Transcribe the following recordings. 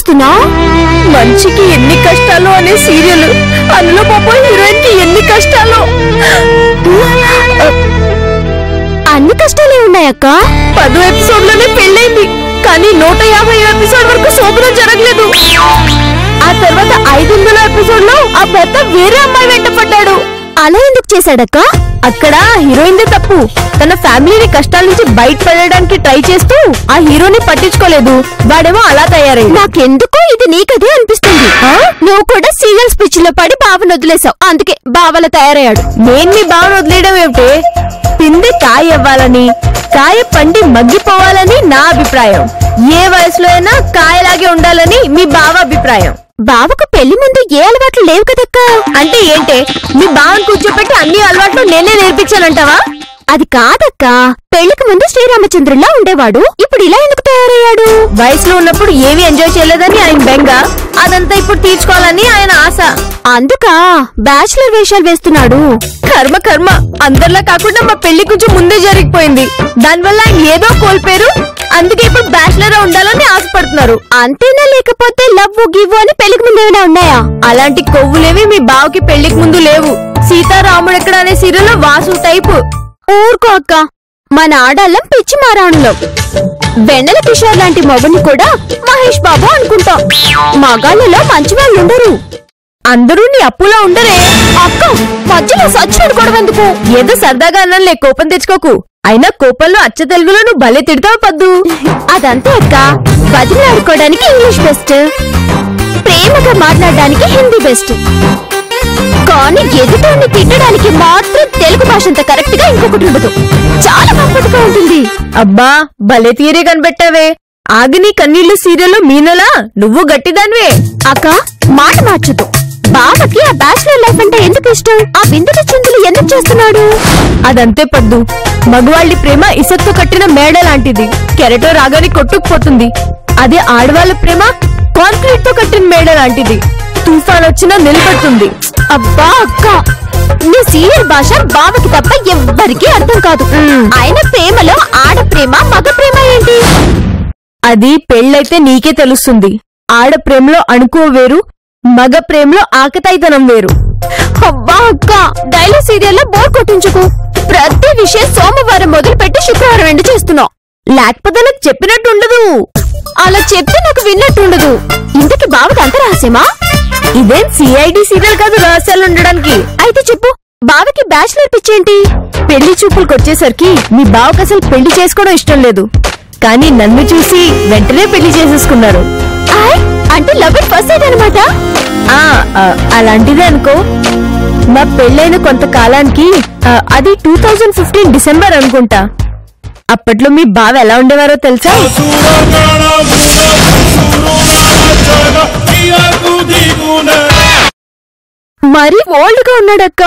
చూస్తున్నా? మంచికి ఎన్ని కష్టాలు అనే సీరియల్, అందులో పాప హీరోయిన్ కి ఎన్ని కష్టాలు. అన్ని కష్టాలే ఉన్నాయక్క. 10 ఎపిసోడ్లోనే పెళ్ళైంది, కానీ 150 ఎపిసోడ్ వరకు శోభనం జరగలేదు. ఆ తర్వాత 500 ఎపిసోడ్ లో ఆ భర్త వేరే అమ్మాయి వెంట పడ్డాడు. అలా ఎందుకు చేశాడక్క? అక్కడ హీరోయిన్దే తప్పు. తన ఫ్యామిలీని కష్టాల నుంచి బయటపడడానికి ట్రై చేస్తూ ఆ హీరోని పట్టించుకోలేదు. వాడేమో అలా తయారై. నాకెందుకో ఇది నీకదే అనిపిస్తుంది. నువ్వు కూడా సీరియల్స్ పిచ్చి లో పడి బావను వదిలేసావు, అందుకే బావలా తయారయ్యాడు. నేను మీ బావను వదిలేయడం ఏమిటే? పిండి కాయ అవ్వాలని, కాయ పండి మగ్గిపోవాలని నా అభిప్రాయం. ఏ వయసులో అయినా కాయలాగే ఉండాలని మీ బావ అభిప్రాయం. బావకు పెళ్లి ముందు ఏ అలవాట్లు లేవు కదక్క. అంటే ఏంటే, మీ బావను కూర్చోపెట్టి అన్ని అలవాట్లు నేనే నేర్పించానంటావా? అది కాదక్క, పెళ్లికి ముందు శ్రీరామచంద్రుల్లా ఉండేవాడు, ఇప్పుడు ఇలా ఎందుకు తయారయ్యాడు? వయసులో ఉన్నప్పుడు ఏవి ఎంజాయ్ చేయలేదని ఆయన బెంగ, అదంతా ఇప్పుడు తీర్చుకోవాలని ఆయన ఆశ. అందుకా బ్యాచులర్ వేషాలు వేస్తున్నాడు. కర్మ కర్మ, అందరిలా కాకుండా మా పెళ్లి కొంచెం ముందే జరిగిపోయింది. దానివల్ల ఆయన ఏదో కోల్పోయారు, అందుకే ఇప్పుడు బ్యాచులర్ ఉండాలని ఆశపడుతున్నారు. అంతేనా, లేకపోతే లవ్ గివ్ అని పెళ్లికి ముందు ఏమైనా ఉన్నాయా? అలాంటి కొవ్వులేవి మీ బావకి పెళ్లికి ముందు లేవు. సీతారాముడు ఎక్కడ అనే సీరియల్ లో వాసు టైపు. ఊరుకో అక్క, మన ఆడాళ్ళం పిచ్చి మారాణులం. వెన్నెల కిషోర్ లాంటి మొగని కూడా మహేష్ బాబు అనుకుంటాం. మగాళ్ళలో మంచి వాళ్ళు ఉండరు. అందరూ నీ అప్పులా ఉండరే. అక్క, మధ్యలో సచ్చినట్టు గొడవెందుకు? ఏదో సరదాగా అన్నంలే, కోపం తెచ్చుకోకు. అయినా కోపంలో అచ్చ తెలుగులో నువ్వు భలే తిడతావు పద్దు. అదంతే అక్క, బదిలాడుకోవడానికి ఇంగ్లీష్ బెస్ట్, ప్రేమగా మాట్లాడడానికి హిందీ బెస్ట్, కానీ ఎదుటోని తిట్టడానికి మాత్రం తెలుగు భాష అంత కరెక్ట్ గా ఇంకొకటి ఉండదు. చాలా కంఫర్ట్గా ఉంటుంది. అబ్బా, భలే తీరే కనిపెట్టావే. ఆగిని కన్నీళ్లు సీరియల్లో మీనలా నువ్వు గట్టిదానివే. అక్క, మాట మార్చదు. బావకి ఆ బ్యాచులర్ లైఫ్ అంటే ఎందుకు ఇష్టం? ఆ బిందులు చిందులు ఎందుకు చేస్తున్నాడు? అదంతే పద్దు, మగవాళ్ళి ప్రేమ ఇసుకతో కట్టిన మేడ లాంటిది, కెరటో రాగానే కొట్టుకుపోతుంది. అదే ఆడవాళ్ళ ప్రేమ కాంక్రీట్ తో కట్టిన మేడ లాంటిది, తుఫాన్ వచ్చినా నిలబడుతుంది. అబ్బా అక్క, నీ సీరియల్ భాష బావకి తప్ప ఎవ్వరికీ అర్థం కాదు. ఆయన ప్రేమలో ఆడ ప్రేమ మగ ప్రేమ ఏంటి? అది పెళ్ళైతే నీకే తెలుస్తుంది. ఆడ ప్రేమలో అణుకువ వేరు, మగ ప్రేమలో ఆకతాయితనం వేరు. అబ్బా అక్క, డైలాగ్ సీరియల్ లో బోర్ కొట్టించుకు. ప్రతి విషయం సోమవారం మొదలుపెట్టి శుక్రవారం ఎండ్ చేస్తున్నావు. లేకపోతే నాకు చెప్పినట్టు ఉండదు. అలా చెప్తే నాకు విన్నట్టుండదు. ఇంతకి బావకి అంత రహస్యమా? ఇదేం సిఐడి సీరియల్ కాదు రహస్యాలు ఉండడానికి. అయితే చెప్పు, బావకి బ్యాచులర్ పిచ్చేంటి? పెళ్లి చూపులకొచ్చేసరికి మీ బావకు అసలు పెళ్లి చేసుకోవడం ఇష్టం లేదు, కానీ నన్ను చూసి వెంటనే పెళ్లి చేసేసుకున్నారు. అంటే లవ్ ఎట్ ఫస్ట్ సైట్ అనమాట. అలాంటిదే అనుకో. మా పెళ్ళైన కొంతకాలానికి, అది 2015 డిసెంబర్ అనుకుంటా, అప్పట్లో మీ బావ ఎలా ఉండేవారో తెలుసా? మరి ఓల్డ్ గా ఉన్నాడక్క.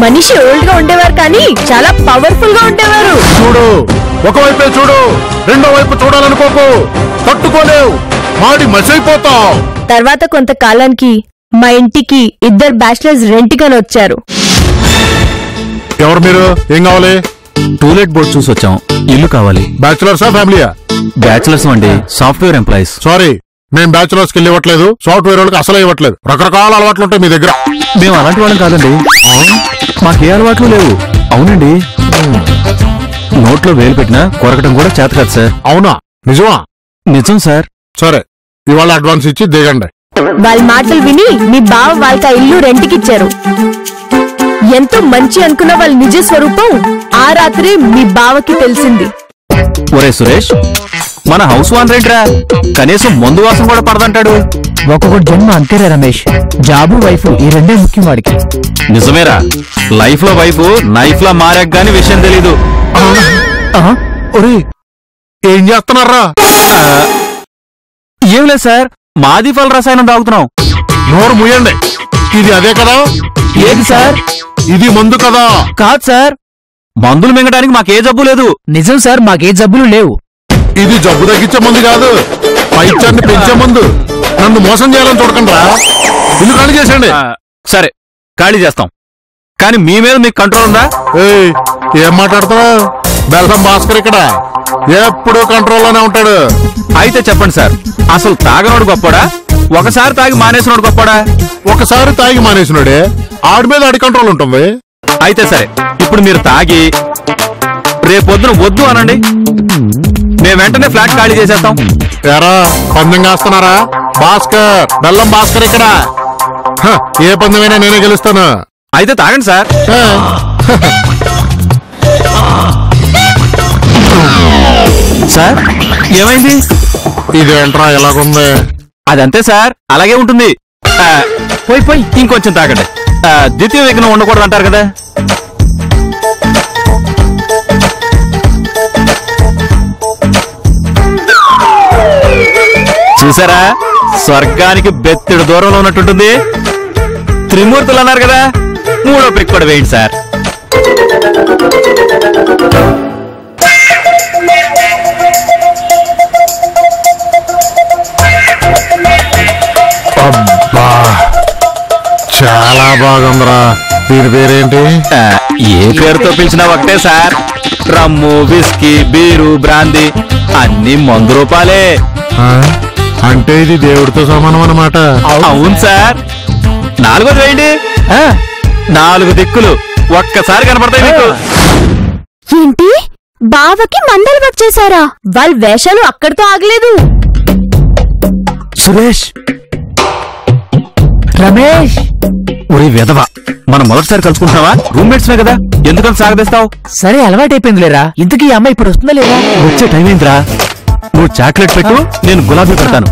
మనిషి ఓల్డ్ గా ఉండేవారు, కానీ చాలా పవర్ఫుల్ గా ఉండేవారు. చూడు, ఒకవైపే చూడు, రెండో వైపు చూడాలనుకోకు, తట్టుకోలేవు, మాడి మసైపోతావు. తర్వాత కొంతకాలానికి మా ఇంటికి 2 బ్యాచిలర్స్ రెంట్ గా వచ్చారు. ఎవరు మీరు? ఏం కావాలి? టూలెట్ బోర్డ్ చూసి వచ్చాం, ఇల్లు కావాలి. బ్యాచులర్సా ఫ్యామిలీయా? బ్యాచులర్స్ అండి, సాఫ్ట్వేర్ ఎంప్లాయీస్. సారీ, మేం బ్యాచులర్స్ కి ఇవ్వట్లేదు, సాఫ్ట్వేర్ వాళ్ళకి అసలు ఇవ్వట్లేదు. రకరకాల అలవాట్లు ఉంటాయి మీ దగ్గర. మేము అలాంటి వాళ్ళం కాదండి, మాకే అలవాట్లు లేవు. అవునండి, నోట్లో వేలు పెట్టినా కొరకటం కూడా చేత కాదు సార్. అవునా? నిజమా? నిజం సార్. సరే, ఇవాళ అడ్వాన్స్ ఇచ్చి దిగండి. వాళ్ళ మాటలు విని మీ బావ వాళ్ళకి ఆ ఇల్లు రెంట్కిచ్చారు. ఎంతో మంచి అనుకున్న వాళ్ళ నిజ స్వరూపం ఆ రాత్రి మీ బావకి తెలిసింది. ఒరే సురేష్, మన హౌస్ ఓనర్ రా, కనీసం మందు వాసన కూడా పడదంటాడు. ఒక్కొక్కటి జన్మ అంతేరా రమేష్, జాబు వైఫ్ ఈ రెండే ముఖ్యం వాడికి. నిజమేరా, లైఫ్ లో వైఫ్ నైఫ్ లా మారాక గాని విషయం తెలీదు. ఒరే, ఏం చేస్తున్నారా? ఏం లేదు సార్, మాది ఫల రసాయనం తాగుతున్నాం. నోరు ముయ్యండి. ఇది అదే కదా? ఏది సార్? ఇది మందు కదా? కాదు సార్, మందులు మింగడానికి మాకే జబ్బు లేదు. నిజం సార్, మాకే జబ్బులు లేవు. ఇది జబ్బు తగ్గించే మందు కాదు, పైత్యాన్ని పెంచే మందు. నన్ను మోసం చేయాలని చూడకండి రా. ఇల్లు ఖాళీ చేసేయండి. సరే, ఖాళీ చేస్తాం, కానీ మీ మీద మీకు కంట్రోల్ ఉందా? ఏం మాట్లాడుతున్నావు? బెల్లం భాస్కర్ ఇక్కడ ఎప్పుడు కంట్రోల్లోనే ఉంటాడు. అయితే చెప్పండి సార్, అసలు తాగనోడు గొప్పడా, ఒకసారి తాగి మానేసినోడు గొప్పడా? ఒకసారి తాగి మానేసినోడే, ఆడి మీద ఆడి కంట్రోల్ ఉంటుంది. అయితే సరే, ఇప్పుడు మీరు తాగి రేపొద్దున వద్దు అనండి, మేము వెంటనే ఫ్లాట్ ఖాళీ చేసేస్తాం. ఎరా పందెం కాస్తున్నారా? భాస్కర్, బెల్లం భాస్కర్ ఇక్కడ. ఏ పందెమైనా నేనే గెలుస్తాను. అయితే తాగండి సార్. సార్ ఏమైంది? ఇదేంట్రా ఎలాగుంది? అదంతే సార్, అలాగే ఉంటుంది. పోయి పోయి ఇంకొంచెం తాగండి. ద్వితీయ విఘ్నం ఉండకూడదు అంటారు కదా. చూసారా, స్వర్గానికి బెత్తెడు దూరంలో ఉన్నట్టుంటుంది. త్రిమూర్తులు అన్నారు కదా, మూడో పిక్ కూడా వేయండి సార్. అబ్బా చాలా బాగుందిరా. వీరి పేరేంటి? ఏ పేరుతో పిలిచినా ఒకటే సార్. రమ్ము, విస్కీ, బీరు, బ్రాందీ అన్ని మందు రూపాలే. అంటే ఇది దేవుడితో సమానం అన్నమాట. అవును సార్. నాలుగోది వేయండి. 4 దిక్కులు ఒక్కసారి కనపడతాయి మీకు. ఏంటి బావకి మందలు వచ్చేసారా? వాళ్ళ వేషాలు అక్కడితో ఆగలేదు. సురేష్, రమేష్, ఒరే వెధవా, మనం మొదటిసారి కలుసుకుంటున్నావా? రూమ్మేట్స్మే కదా, ఎందుకని సాగదీస్తావు? సరే అలవాటైపోయింది లేరా. ఇంతకీ ఈ అమ్మాయి ఇప్పుడు వస్తుందా లేదా? వచ్చే టైం ఏంద్రా? నువ్వు చాక్లెట్ పెట్టు, నేను గులాబీ పెడతాను.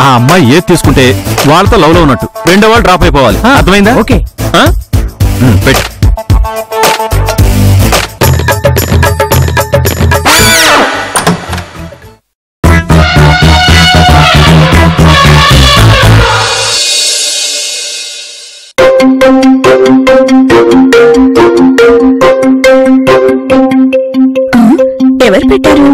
ఆ అమ్మాయి ఏది తీసుకుంటే వాళ్ళతో లవ్ లో ఉన్నట్టు, రెండో వాళ్ళు డ్రాప్ అయిపోవాలి. అర్థమైందా? ఓకే. పెట్టు. ఎవరు పెట్టారు?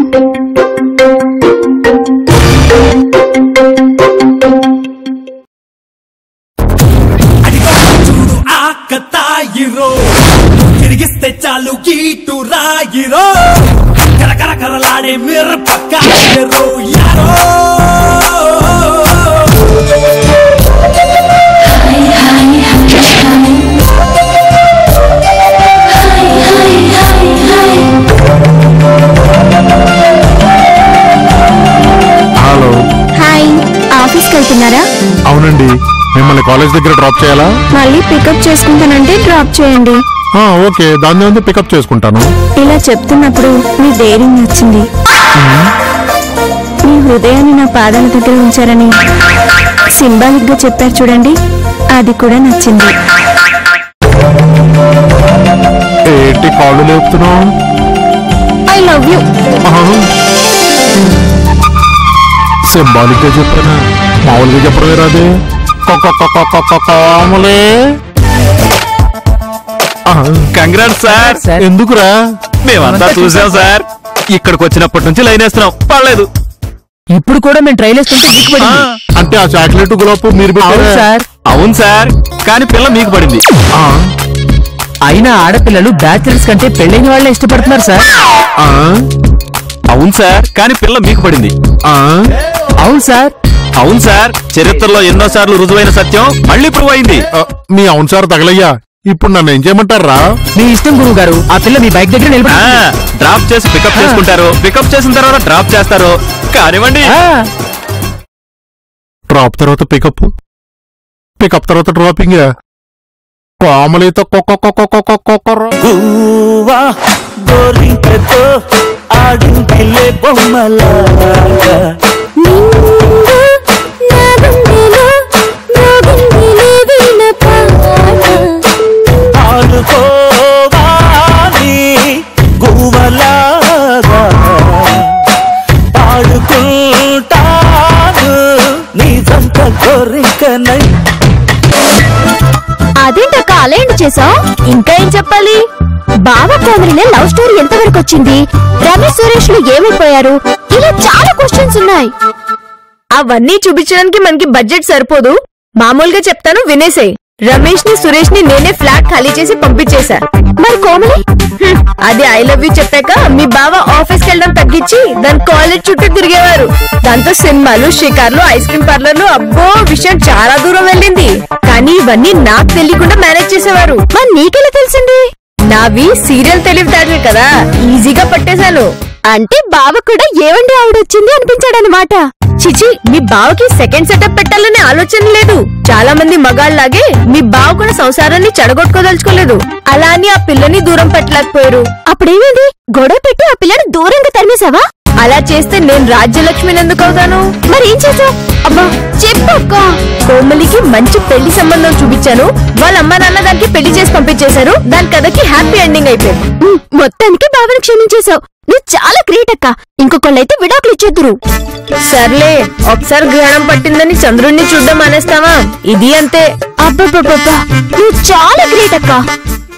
తిరిగిస్తే చాలు గీటు రాయిరో, కరకరకరలాడే మిరపకాయరో యారో. హలో. హాయ్, ఆఫీస్కి వెళ్తున్నారా? అవునండి, మిమ్మల్ని కాలేజ్ దగ్గర డ్రాప్ చేయాలా? మళ్ళీ పికప్ చేసుకుంటానంటే డ్రాప్ చేయండి. ఓకే, దాన్ని ఉంది పికప్ చేసుకుంటాను. ఇలా చెప్తున్నప్పుడు మీ డేరింగ్ నచ్చింది. మీ హృదయాన్ని నా పాదాల దగ్గర ఉంచారని సింబాలిక్ గా చెప్పారు చూడండి, అది కూడా నచ్చింది. ఏంటి కాళ్ళు లేపుతున్నావు? I love you. సింబాలిక్ గా చెప్పానా? మామూలుగా చెప్పడమే రాదే. కాములే. Congrats sir. ఎందుకురా? మేమంతా చూసాం సార్. ఇక్కడికి వచ్చినప్పటి నుంచి లైన్ వేస్తున్నాం, పర్లేదు. ఇప్పుడు కూడా మేము ట్రైల్ వేస్తుంటే దిక్కుపడింది. అంటే ఆ చాక్లెట్ గులాబ్ మీరు పెట్టారా? సార్. అవును సార్, కానీ పిల్ల మీకు పడింది. అయినా ఆడపిల్లలు బ్యాచిలర్స్ కంటే పెళ్ళైన వాళ్ళే ఇష్టపడుతున్నారు సార్. అవును సార్, కానీ పిల్ల మీకు పడింది. అవును సార్. అవును సార్, చరిత్రలో ఎన్నోసార్లు రుజువైన సత్యం మళ్ళీ ప్రూవ్ అయింది. మీ అవును సార్ తగలయ్యా. ఇప్పుడు నన్ను ఏం చేయమంటారా? మీ ఇష్టం గురువు గారు. ఆ పిల్ల మీ బైక్ దగ్గర నిలబడి డ్రాప్ చేసి పికప్ చేసుకుంటారు, పికప్ చేసిన తర్వాత డ్రాప్ చేస్తారు. కానివ్వండి. డ్రాప్ తర్వాత పికప్, పికప్ తర్వాత డ్రాపింగ్. కోమలితో అదేంటక్క అలా ఏంటి చేసావు? ఇంకా ఏం చెప్పాలి? బావ కోమలినే లవ్ స్టోరీ ఎంతవరకు వచ్చింది? రమేష్ సురేష్ లు ఏమైపోయారు? ఇలా చాలా క్వశ్చన్స్ ఉన్నాయి. అవన్నీ చూపించడానికి మనకి బడ్జెట్ సరిపోదు. మామూలుగా చెప్తాను, వినేసేయ్. రమేష్ ని సురేష్ ని నేనే ఫ్లాట్ ఖాళీ చేసి పంపించేశా. మరి కోమలి అది ఐ లవ్ యూ చెప్పాక మీ బావ ఆఫీస్కి వెళ్ళడం తగ్గించి దాని కాలేజ్ చుట్టూ తిరిగేవారు. దాంతో సినిమాలు, షికార్లు, ఐస్ క్రీమ్ పార్లర్లు, అబ్బో విషయం చాలా దూరం వెళ్ళింది. కానీ ఇవన్నీ నాకు తెలియకుండా మేనేజ్ చేసేవారు. మరి నీకెలా తెలిసింది? నావి సీరియల్ తెలివితేటలు కదా, ఈజీగా పట్టేశాను. అంటే బావ కూడా ఏవండి ఆవిడొచ్చింది అనిపించాడనమాట. చిచి, మీ బావకి సెకండ్ సెటప్ పెట్టాలనే ఆలోచన లేదు. చాలా మంది మగాళ్ళలాగే మీ బావ కూడా సంసారాన్ని చెడగొట్టుకోదలుచుకోలేదు. అలా అని ఆ పిల్లని దూరం పెట్టలేకపోయారు. అప్పుడేమైంది? గొడవ పెట్టి ఆ పిల్లని దూరంగా తరిమేశావా? అలా చేస్తే నేను రాజ్యలక్ష్మిని ఎందుకు అవుతాను? మరి ఏం చేసావు? అబ్బా చెప్పక్క. కోమలికి మంచి పెళ్లి సంబంధం చూపించాను. వాళ్ళ అమ్మ నాన్న దానికి పెళ్లి చేసి పంపించేశారు. దాని కథకి హ్యాపీ ఎండింగ్ అయిపోయింది. మొత్తానికి బావని క్షమించేశావు. నువ్వు చాలా గ్రేట్ అక్క. ఇంకొకళ్ళైతే విడాకులు ఇచ్చేద్దురు. సర్లే, ఒకసారి గ్రహణం పట్టిందని చంద్రుణ్ణి చూడ్డం మానేస్తావా? ఇది అంతే. అబ్బబ్బబ్బా, నువ్వు చాలా గ్రేట్ అక్క.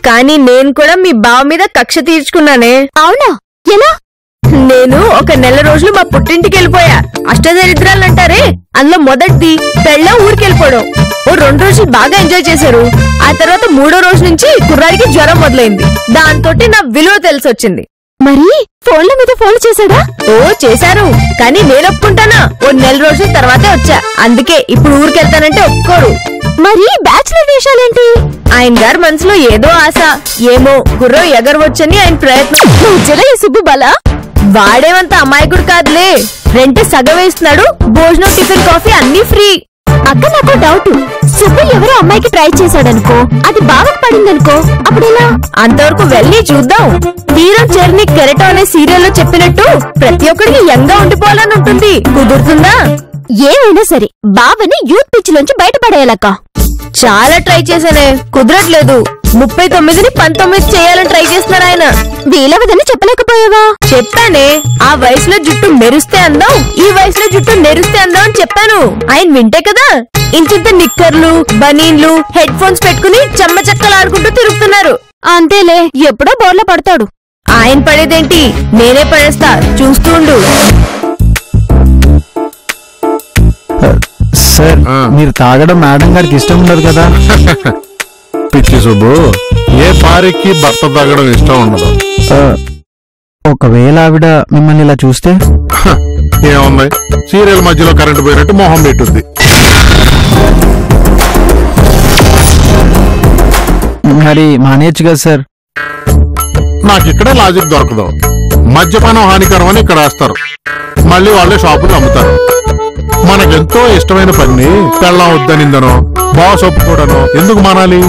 కానీ నేను కూడా మీ బావ మీద కక్ష తీర్చుకున్నానే. అవునా? ఎలా? నేను ఒక నెల రోజులు మా పుట్టింటికి వెళ్ళిపోయా. అష్టదరిద్రాలు అంటారే, అందులో మొదటిది పెళ్ళం ఊరికెళ్ళిపోవడం. ఓ 2 రోజులు బాగా ఎంజాయ్ చేశారు. ఆ తర్వాత 3వ రోజు నుంచి కుర్రాడికి జ్వరం మొదలైంది. దాంతో నా విలువ తెలిసొచ్చింది. మరి ఫోన్ల మీద ఫోన్ చేశాడా? ఓ చేశారు, కానీ నేను ఒప్పుకుంటానా? ఓ నెల రోజుల తర్వాతే వచ్చా. అందుకే ఇప్పుడు ఊరికెళ్తానంటే ఒప్పుకోరు. మరి బ్యాచులర్ వేషాలేంటి? ఆయన గారి మనసులో ఏదో ఆశ. ఏమో గుర్రం ఎగరవచ్చని ఆయన ప్రయత్నం. ఈ సుబ్బు బాలా వాడేమంత అమాయకుడు కాదులే. రెంట్ సగం వేస్తున్నాడు. భోజనం, టిఫిన్, కాఫీ అన్ని ఫ్రీ. అక్క నాకు డౌట్. సుబ్బు ఎవరో అమ్మాయికి ట్రై చేశాడనుకో, అది బావకు పడిందనుకో, అప్పుడెలా? అంతవరకు వెళ్ళి చూద్దాం. వీరం చర్ని కెరటో అనే సీరియల్లో చెప్పినట్టు ప్రతి ఒక్కరికి యంగా ఉండిపోవాలని ఉంటుంది. కుదురుతుందా? ఏమైనా సరే బావని యూత్ పిచ్ లోంచి బయటపడేయాలక్క. చాలా ట్రై చేశానే, కుదరట్లేదు. 39ని 19 చేయాలని ట్రై చేస్తున్నారు ఆయన. వీలవదని చెప్పలేకపోయావా? చెప్పానే, ఆ వయసులో జుట్టు మెరుస్తే అందం, ఈ వయసులో జుట్టు నెరుస్తే అందం అని చెప్పాను. ఆయన వింటే కదా. ఇంత నిక్కర్లు, బనీన్లు, హెడ్ ఫోన్స్ పెట్టుకుని చెమ్మ చెక్కలు ఆడుకుంటూ తిరుగుతున్నారు. అంతేలే, ఎప్పుడో బోర్ల పడతాడు. ఆయన పడేదేంటి, నేనే పడేస్తా, చూస్తుండు. సార్, మీరు తాగడం మేడం గారికి ఇష్టం ఉండదు కదా? పిచ్చి సుబ్బు, ఏ భార్యకి భర్త తాగడం ఇష్టం ఉండదు. ఒకవేళ ఆవిడ మిమ్మల్ని ఇలా చూస్తే? ఏముంది, సీరియల్ మధ్యలో కరెంటు పోయినట్టు మొహం పెట్టుద్ది. మరి మానేయచ్చు కదా సార్? నాకు ఇక్కడే లాజిక్ దొరకదు. మద్యపానం హానికరం అని ఇక్కడ వేస్తారు, మళ్ళీ వాళ్ళే షాపులు అమ్ముతారు. మనకెంతో ఇష్టమైన పని పెళ్ళం వద్దనిందనో, బాస్ ఒప్పుకోడనో ఎందుకు మానాలి?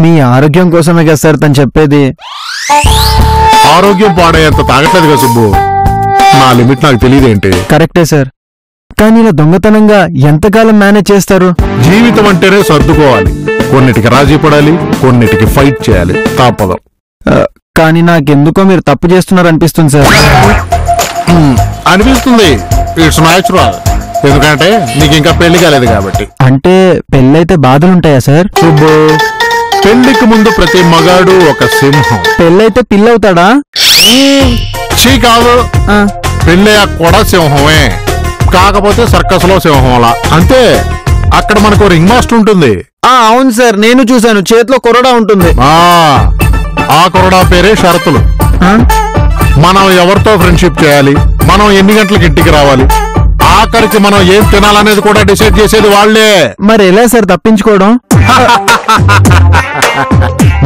మీ ఆరోగ్యం కోసమే కదా సార్ తను చెప్పేది. ఆరోగ్యం పాడేంత తాగట్లేదు కదా సుబ్బు. నా లిమిట్ నాకు తెలియదేంటి? కరెక్టే సార్, కానీ ఇలా దొంగతనంగా ఎంతకాలం మేనేజ్ చేస్తారు? జీవితం అంటేనే సర్దుకోవాలి. కొన్నిటికి రాజీ పడాలి, కొన్నిటికి ఫైట్ చేయాలి, తప్పదు. కానీ నాకెందుకో మీరు తప్పు చేస్తున్నారు అనిపిస్తుంది సార్. అనిపిస్తుంది, ఇట్స్ న్యాచురల్. ఎందుకంటే నీకు ఇంకా పెళ్లి కాలేదు కాబట్టి. అంటే పెళ్ళైతే బాధలుంటాయా సార్? సుబ్బు, పెళ్లికి ముందు ప్రతి మగాడు ఒక సింహం. పెళ్ళైతే పిల్లవుతాడా? చీ కాదు, పెళ్ళయ్యాక కూడా సింహమే, కాకపోతే సర్కస్ లో సింహంలా. అంతే, అక్కడ మనకు రింగ్ మాస్టర్ ఉంటుంది. అవును సార్, నేను చూశాను, చేతిలో కొరడా ఉంటుంది. ఆ కొరడా పేరే షరతులు. మనం ఎవరితో ఫ్రెండ్షిప్ చేయాలి, మనం ఎన్ని గంటలకు ఇంటికి రావాలి, ఆఖరికి మనం ఏం తినాలనేది కూడా డిసైడ్ చేసేది వాళ్లే. మరి ఎలా సార్ తప్పించుకోవడం?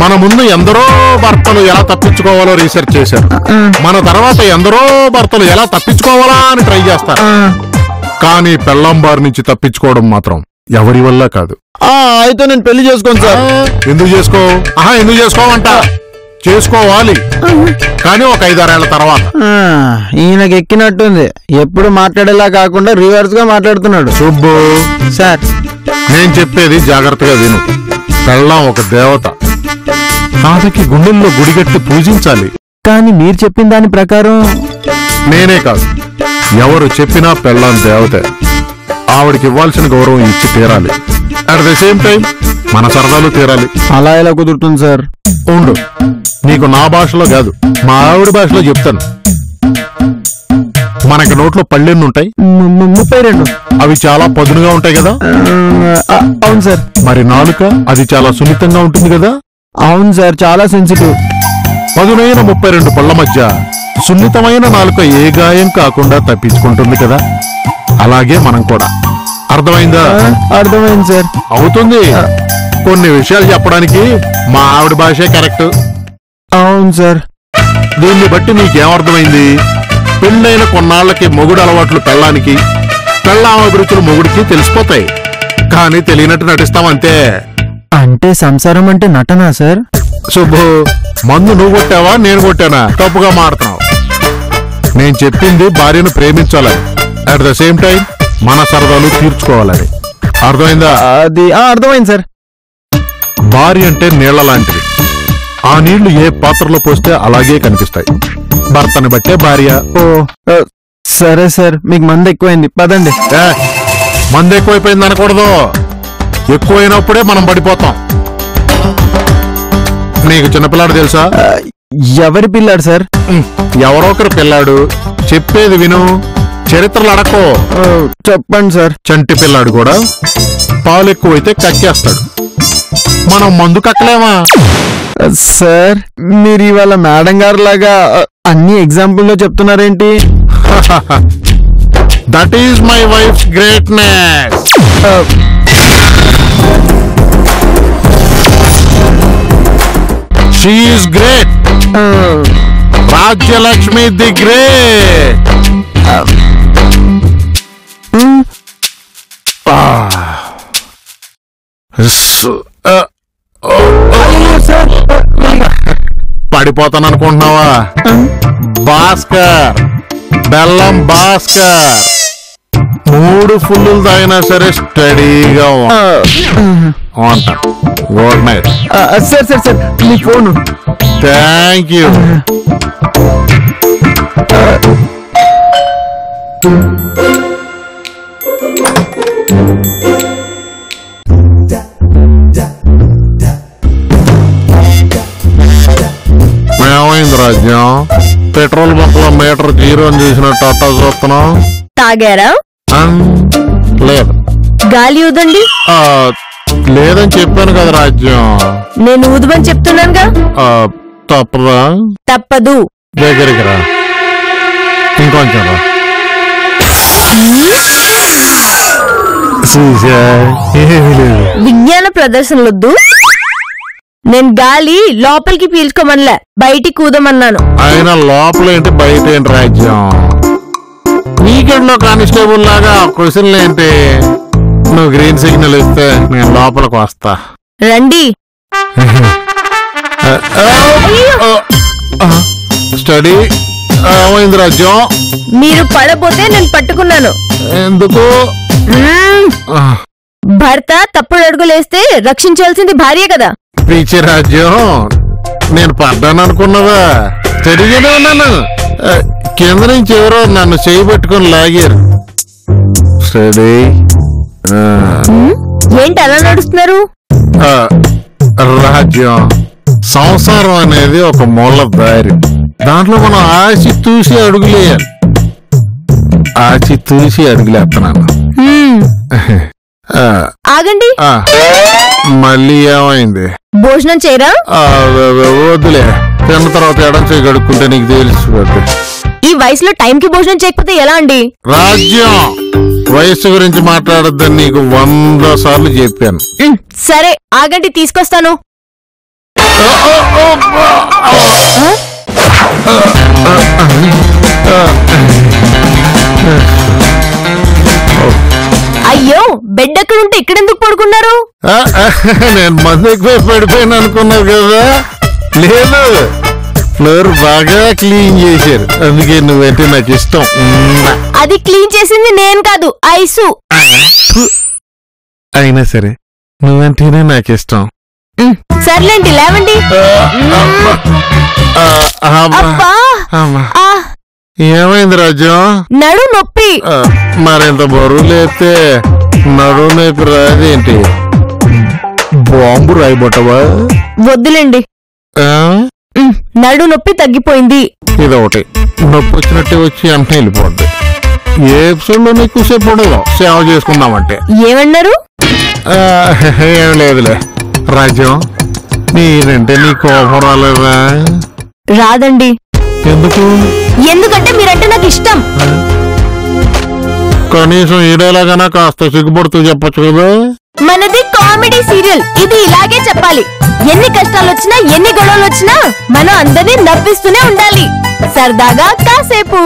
మన ముందు ఎందరో భర్తలు ఎలా తప్పించుకోవాలో రీసెర్చ్ చేశారు. మన తర్వాత ఎందరో భర్తలు ఎలా తప్పించుకోవాలా అని ట్రై చేస్తారు. కానీ పెళ్ళాం బారి నుంచి తప్పించుకోవడం మాత్రం ఎవరి వల్ల కాదు. అయితే నేను పెళ్లి చేసుకోను సార్. ఎందుకు చేసుకోవంట? చేసుకోవాలి, కానీ ఒక 5-6 ఏళ్ల తర్వాత. ఈయనకి ఎక్కినట్టుంది, ఎప్పుడు మాట్లాడేలా కాకుండా రివర్స్ గా మాట్లాడుతున్నాడు. సుబ్బు సార్, నేను చెప్పేది జాగ్రత్తగా విను. పెళ్ళాం ఒక దేవత, ఆమెకి గుండెల్లో గుడిగట్టి పూజించాలి. కానీ మీరు చెప్పిన దాని ప్రకారం నేనే కాదు, ఎవరు చెప్పినా పెళ్ళాం దేవతే. ఆవిడకి ఇవ్వాల్సిన గౌరవం ఇచ్చి తీరాలి. అట్ ద సేమ్ టైం మన సరదాలు తీరాలి. అలా ఎలా కుదురుతుంది సార్? ఉండు, నీకు నా భాషలో కాదు మా ఆవిడ భాషలో చెప్తాను. మనకి నోట్లో పళ్ళెన్ని ఉంటాయి? 32. అవి చాలా పదునుగా ఉంటాయి కదా? అవును సార్. మరి నాలుక అది చాలా సున్నితంగా ఉంటుంది కదా? అవును సార్, చాలా సెన్సిటివ్. పదునైన 32 పళ్ళ మధ్య సున్నితమైన నాలుక ఏ గాయం కాకుండా తప్పించుకుంటుంది కదా? అలాగే మనం కూడా. అర్థమైందా? అర్థమైంది సార్. అవుతుంది. కొన్ని విషయాలు చెప్పడానికి మా ఆవిడ భాషే కరెక్ట్. అవును సార్. దీన్ని బట్టి నీకేమర్థమైంది? పెళ్ళైన కొన్నాళ్లకి మొగుడు అలవాట్లు పెళ్ళానికి, పెళ్ళాం అభిరుచులు మొగుడికి తెలిసిపోతాయి. కానీ తెలియనట్టు నటిస్తామంతే. అంటే సంసారం అంటే నటనా సార్? శుభు, మందు నువ్వు కొట్టావా నేను కొట్టానా? తప్పుగా మారుతున్నావు. నేను చెప్పింది భార్యను ప్రేమించాలని, అట్ ద సేమ్ టైం మన సరదాలు తీర్చుకోవాలని. అర్థమైందా? అది అర్థమైంది సార్. భార్య అంటే నీళ్ల లాంటిది. ఆ నీళ్లు ఏ పాత్రలో పోస్తే అలాగే కనిపిస్తాయి. భర్తని బట్టే భార్య. ఓ సరే సార్, మీకు మంది ఎక్కువైంది, పదండి. మంది ఎక్కువైపోయింది అనకూడదు. ఎక్కువైనప్పుడే మనం పడిపోతాం. నీకు చిన్నపిల్లాడు తెలుసా? ఎవరి పిల్లాడు సార్? ఎవరో ఒకరు పిల్లాడు. చెప్పేది విను, చరిత్రలు అడక్కో. చెప్పండి సార్. చంటి పిల్లాడు కూడా పాలు ఎక్కువైతే కక్కేస్తాడు. మనం మందు కక్కలేమా? సార్, మీరు ఇవాళ మేడం గారు లాగా అన్ని ఎగ్జాంపుల్లో చెప్తున్నారేంటి? That is my wife's greatness. She is great. Rajyalakshmi the great. పడిపోతాను అనుకుంటున్నావా? భాస్కర్, బెల్లం భాస్కర్. 3 ఫుల్లు తాగినా సరే స్టడీగా ఉంటా. Good night. Sir sir sir, me phone. Thank you. ఏమైంది రాజ్యం? పెట్రోల్ బంక్లో మీటర్ 0 అని చూసినట్టు అట్టా చూస్తున్నాం. తాగారా? లేదు. గాలి ఊదండి. లేదని చెప్పాను కదా రాజ్యం. నేను ఊదమని చెప్తున్నానుగా. తప్పదా? తప్పదు. దగ్గరికి రా, ఇంకొంచెం రా. ఏమీ లేదు. విజ్ఞాన ప్రదర్శనలొద్దు. నేను గాలి లోపలికి పీల్చుకోమనలే, బయటికి ఊదమన్నాను. ఆయన లోపల ఏంటి బయట ఏంటి రాజ్యం? వీకెండ్ లో కానిస్టేబుల్ లాగా క్వశ్చన్లు ఏంటి? నువ్వు గ్రీన్ సిగ్నల్ ఇస్తే నేను లోపలికి వస్తా. రండి. స్టడీ. ఏమైంది రాజ్యం? మీరు పడబోతే నేను పట్టుకున్నాను. ఎందుకు? భర్త తప్పుడు అడుగులేస్తే రక్షించాల్సింది భార్య కదా. పిచ్చి రాజ్యం, నేను పడ్డాను అనుకున్నావా? తిరిగినే ఉన్నాను. కింద నుంచి ఎవరో నన్ను చేయబెట్టుకుని లాగారు. స్టడీ. ఏంటి అలా నడుస్తున్నారు? రాజ్యం, సంసారం అనేది ఒక మూల దారి. దాంట్లో మనం ఆచి తూసి అడుగులేయాలి. ఆచి తూసి అడుగులేస్తున్నాను. ఆగండి. మళ్ళీ ఏమైంది? భోజనం చేయరా? వద్దులే, తిన్న తర్వాత ఎడం చేయి కడుక్కుంటే నీకు తెలిసిపోద్ది. ఈ వయసులో టైంకి భోజనం చేయకపోతే ఎలా అండి? రాజ్యం, వయస్సు గురించి మాట్లాడొద్దని నీకు 100 సార్లు చెప్పాను. సరే ఆగండి, తీసుకొస్తాను. అయ్యో, బెడ్ ఎక్కడుంటే ఇక్కడెందుకు పడుకున్నారు? నేను మందు ఎక్కువ పడిపోయాను అనుకున్నావు కదా? లేదు, ఫ్లోర్ బాగా క్లీన్ చేశారు, అందుకే నువ్వంటే నాకు ఇష్టం. అది క్లీన్ చేసింది నేను కాదు, ఐసు. అయినా సరే నువ్వంటేనే నాకు ఇష్టం. సర్లేండి, లేవండి. ఏమైంది రాజ్యం? నడు నొప్పి. మరింత బరువు లేస్తే నడు నొప్పి రాదేంటి? బాంబు రాయిబొట్టవా? వద్దులేండి. నడు నొప్పి తగ్గిపోయింది. ఇదొకటి నొప్పి వచ్చినట్టే వచ్చి వెంటనే వెళ్ళిపోద్ది. ఏ ఎపిసోడ్ లో ఎక్కువసేపు ఉండదు సేవ చేసుకుందామంటే. ఏమన్నారు? ఏం లేదులే. రాజ్యం నేనంటే నీ కోపం రాలేదా? రాదండి. ఎందుకు? ఎందుకంటే మీరంటే నాకు ఇష్టం. కనీసం ఈడేలాగానా కాస్త సిగ్గుపడుతూ చెప్పొచ్చు కదా. మనది కామెడీ సీరియల్, ఇది ఇలాగే చెప్పాలి. ఎన్ని కష్టాలు వచ్చినా ఎన్ని గొడవలు వచ్చినా మనం అందరినీ నవ్విస్తూనే ఉండాలి. సరదాగా కాసేపు.